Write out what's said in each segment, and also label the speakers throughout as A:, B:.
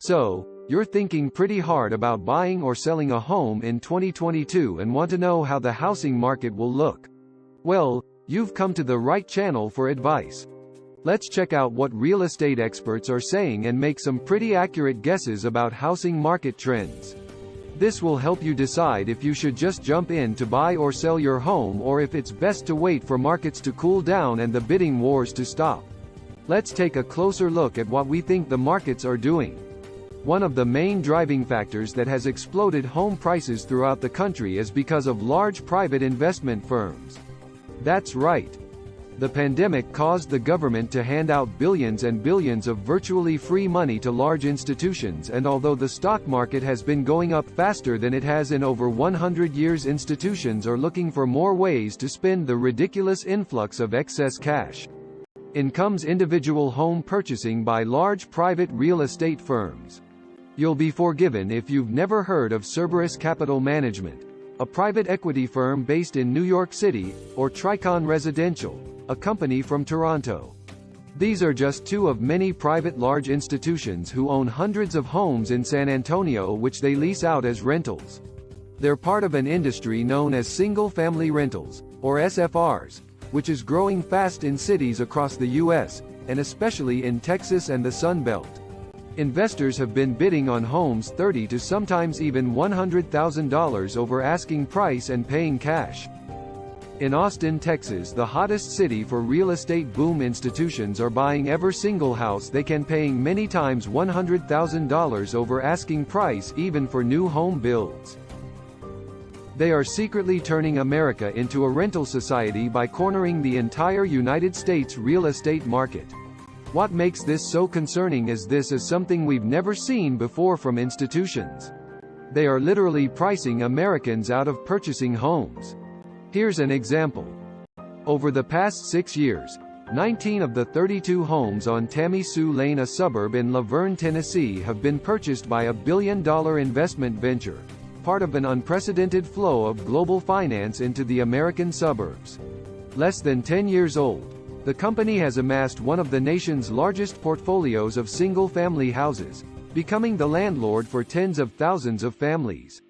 A: So, you're thinking pretty hard about buying or selling a home in 2022 and want to know how the housing market will look. Well, you've come to the right channel for advice. Let's check out what real estate experts are saying and make some pretty accurate guesses about housing market trends. This will help you decide if you should just jump in to buy or sell your home, or if it's best to wait for markets to cool down and the bidding wars to stop. Let's take a closer look at what we think the markets are doing. One of the main driving factors that has exploded home prices throughout the country is because of large private investment firms. That's right. The pandemic caused the government to hand out billions and billions of virtually free money to large institutions, and although the stock market has been going up faster than it has in over 100 years, institutions are looking for more ways to spend the ridiculous influx of excess cash. In comes individual home purchasing by large private real estate firms. You'll be forgiven if you've never heard of Cerberus Capital Management, a private equity firm based in New York City, or Tricon Residential, a company from Toronto. These are just two of many private large institutions who own hundreds of homes in San Antonio which they lease out as rentals. They're part of an industry known as single-family rentals, or SFRs, which is growing fast in cities across the U.S., and especially in Texas and the Sun Belt. Investors have been bidding on homes $30,000 to sometimes even $100,000 over asking price and paying cash. In Austin, Texas, the hottest city for real estate boom, institutions are buying every single house they can, paying many times $100,000 over asking price even for new home builds. They are secretly turning America into a rental society by cornering the entire United States real estate market. What makes this so concerning is this is something we've never seen before from institutions. They are literally pricing Americans out of purchasing homes. Here's an example. Over the past 6 years, 19 of the 32 homes on Tammy Sue Lane, a suburb in Laverne, Tennessee, have been purchased by a billion-dollar investment venture, part of an unprecedented flow of global finance into the American suburbs. Less than 10 years old, the company has amassed one of the nation's largest portfolios of single-family houses, becoming the landlord for tens of thousands of families.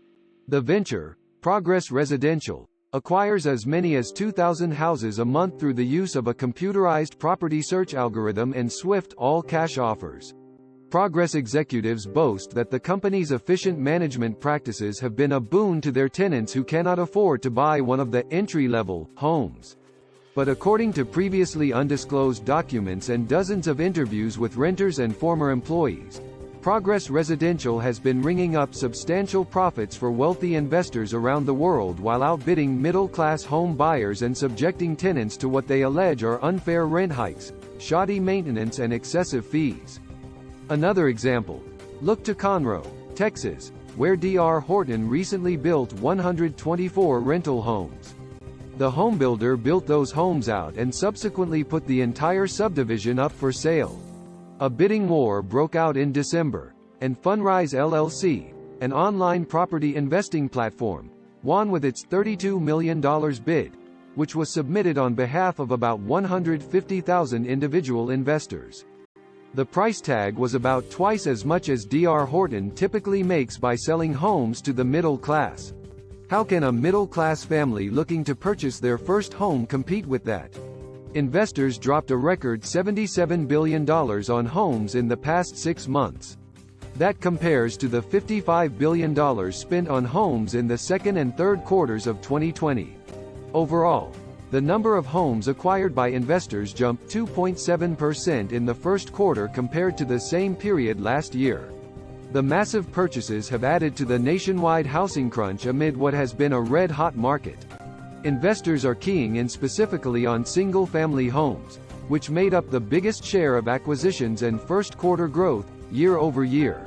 A: The venture, Progress Residential, acquires as many as 2,000 houses a month through the use of a computerized property search algorithm and swift all-cash offers. Progress executives boast that the company's efficient management practices have been a boon to their tenants who cannot afford to buy one of the entry-level homes. But according to previously undisclosed documents and dozens of interviews with renters and former employees, Progress Residential has been ringing up substantial profits for wealthy investors around the world while outbidding middle-class home buyers and subjecting tenants to what they allege are unfair rent hikes, shoddy maintenance and excessive fees. Another example. Look to Conroe, Texas, where D.R. Horton recently built 124 rental homes. The homebuilder built those homes out and subsequently put the entire subdivision up for sale. A bidding war broke out in December, and Fundrise LLC, an online property investing platform, won with its $32 million bid, which was submitted on behalf of about 150,000 individual investors. The price tag was about twice as much as D.R. Horton typically makes by selling homes to the middle class. How can a middle-class family looking to purchase their first home compete with that? Investors dropped a record $77 billion on homes in the past 6 months. That compares to the $55 billion spent on homes in the second and third quarters of 2020. Overall, the number of homes acquired by investors jumped 2.7% in the first quarter compared to the same period last year. The massive purchases have added to the nationwide housing crunch amid what has been a red-hot market. Investors are keying in specifically on single-family homes, which made up the biggest share of acquisitions and first-quarter growth, year over year.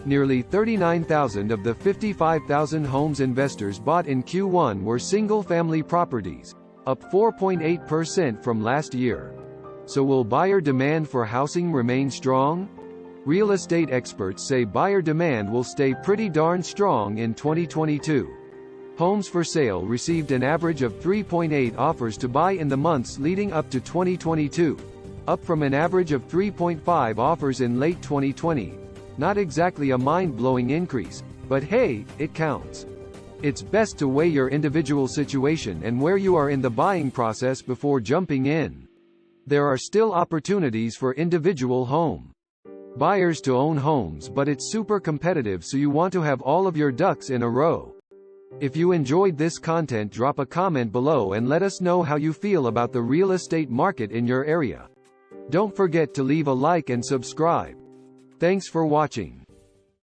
A: Nearly 39,000 of the 55,000 homes investors bought in Q1 were single-family properties, up 4.8% from last year. So will buyer demand for housing remain strong? Real estate experts say buyer demand will stay pretty darn strong in 2022. Homes for sale received an average of 3.8 offers to buy in the months leading up to 2022, up from an average of 3.5 offers in late 2020. Not exactly a mind-blowing increase, but hey, it counts. It's best to weigh your individual situation and where you are in the buying process before jumping in. There are still opportunities for individual home buyers to own homes, but it's super competitive, so you want to have all of your ducks in a row. If you enjoyed this content, drop a comment below and let us know how you feel about the real estate market in your area. Don't forget to leave a like and subscribe. Thanks for watching.